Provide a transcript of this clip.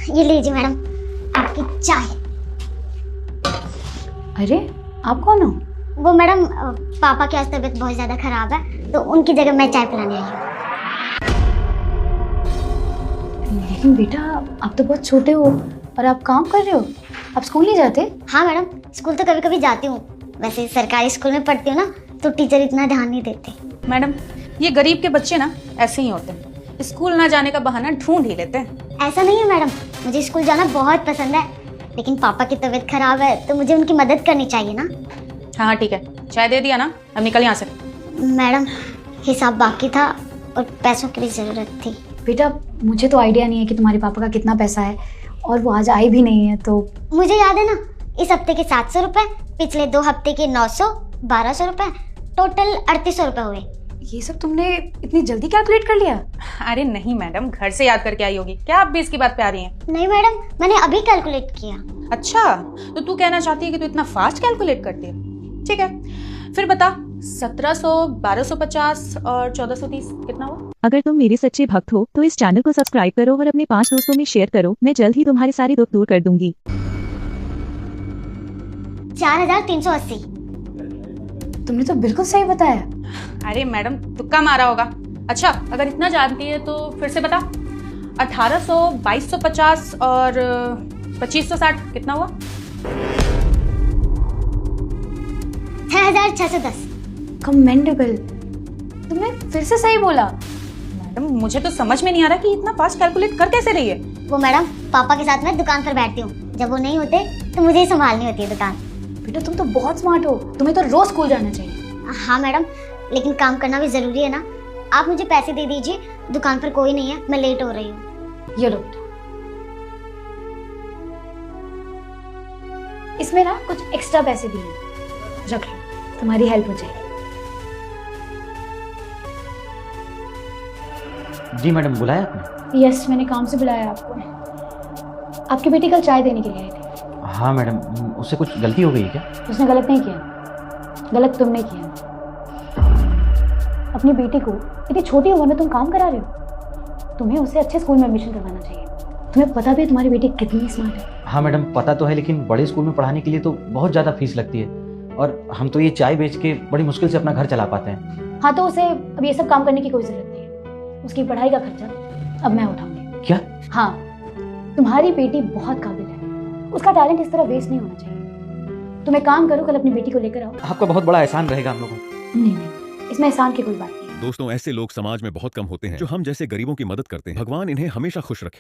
ये लीजिए मैडम, आपकी चाय। अरे आप कौन हो? वो मैडम, पापा की आज तबीयत बहुत ज़्यादा ख़राब है, तो उनकी जगह मैं चाय पिलाने आई हूँ। लेकिन बेटा आप तो बहुत छोटे हो और आप काम कर रहे हो, आप स्कूल नहीं जाते? हाँ मैडम, स्कूल तो कभी कभी जाती हूँ। वैसे सरकारी स्कूल में पढ़ती हूँ ना, तो टीचर इतना ध्यान नहीं देते। मैडम, ये गरीब के बच्चे ना ऐसे ही होते हैं, स्कूल ना जाने का बहाना ढूंढ ही लेते हैं। ऐसा नहीं है मैडम, मुझे स्कूल जाना बहुत पसंद है, लेकिन पापा की तबीयत खराब है तो मुझे उनकी मदद करनी चाहिए ना। हाँ ठीक है, चाय दे दिया ना, अब निकल यहाँ से। मैडम, हिसाब बाकी था और पैसों की भी ज़रूरत थी। बेटा मुझे तो आइडिया नहीं है कि तुम्हारे पापा का कितना पैसा है, और वो आज आए भी नहीं है तो। मुझे याद है ना, इस हफ्ते के 700 रुपये, पिछले 2 हफ्ते के 900, 1200 रुपये, टोटल 3800 रुपये हुए। ये सब तुमने इतनी जल्दी कैलकुलेट कर लिया? अरे नहीं मैडम, घर से याद करके आई होगी, क्या आप भी इसकी बात पे आ रही हैं? नहीं मैडम, मैंने अभी कैलकुलेट किया। अच्छा, तो तू कहना चाहती है कि तू इतना फास्ट कैलकुलेट करती है? ठीक है, फिर बता 1700, 1250 और 1430 कितना हुआ? अगर तुम मेरे सच्चे भक्त हो तो इस चैनल को सब्सक्राइब करो और अपने 5 दोस्तों में शेयर करो। मैं जल्द ही तुम्हारे सारे दुख दूर कर दूंगी। 4380। तुमने तो बिल्कुल सही बताया। अरे मैडम, तुक्का मारा होगा। अच्छा, अगर इतना जानती है तो फिर से बता, 1800, 2250 और 2560 कितना हुआ? 6610। कमेंडेबल, तुमने फिर से सही बोला। मैडम, मुझे तो समझ में नहीं आ रहा कि इतना फास्ट कैलकुलेट कर कैसे रही है। वो मैडम, पापा के साथ मैं दुकान पर बैठती हूँ, जब वो नहीं होते तो मुझे ही संभालनी होती है दुकान। बेटा तुम तो बहुत स्मार्ट हो, तुम्हें तो रोज स्कूल जाना चाहिए। हाँ मैडम, लेकिलेकिन काम करना भी जरूरी है ना। आप मुझे पैसे दे दीजिए, दुकान पर कोई नहीं है, मैं लेट हो रही हूँ। ये लो बेटा, इसमें ना कुछ एक्स्ट्रा पैसे दिए, रख लो, तुम्हारी हेल्प हो जाएगी। जी मैडम, बुलाया आपने? यस, मैंने काम से बुलाया आपको। आपकी बेटी कल चाय देने के लिए आई थी। हाँ मैडम, उससे कुछ गलती हो गई है क्या? उसने गलत नहीं किया, गलत तुमने किया। अपनी बेटी को इतनी छोटी उम्र में तुम काम करा रहे हो। तुम्हें उसे अच्छे स्कूल में एडमिशन करवाना चाहिए। तुम्हें पता भी है तुम्हारी बेटी कितनी स्मार्ट है। हाँ मैडम, पता तो है, लेकिन बड़े स्कूल में पढ़ाने के लिए तो बहुत ज़्यादा फीस लगती है, और हम तो ये चाय बेच के बड़ी मुश्किल से अपना घर चला पाते हैं। हाँ, तो उसे अब ये सब काम करने की कोई जरूरत नहीं है। उसकी पढ़ाई का खर्चा अब मैं उठाऊंगी। क्या? हाँ, तुम्हारी बेटी बहुत काबिल है, उसका टैलेंट इस तरह वेस्ट नहीं होना चाहिए। तुम एक काम करो, कल अपनी बेटी को लेकर आओ। आपका बहुत बड़ा एहसान रहेगा हम लोगों को। नहीं, इसमें एहसान की कोई बात नहीं। दोस्तों, ऐसे लोग समाज में बहुत कम होते हैं जो हम जैसे गरीबों की मदद करते हैं। भगवान इन्हें हमेशा खुश रखे।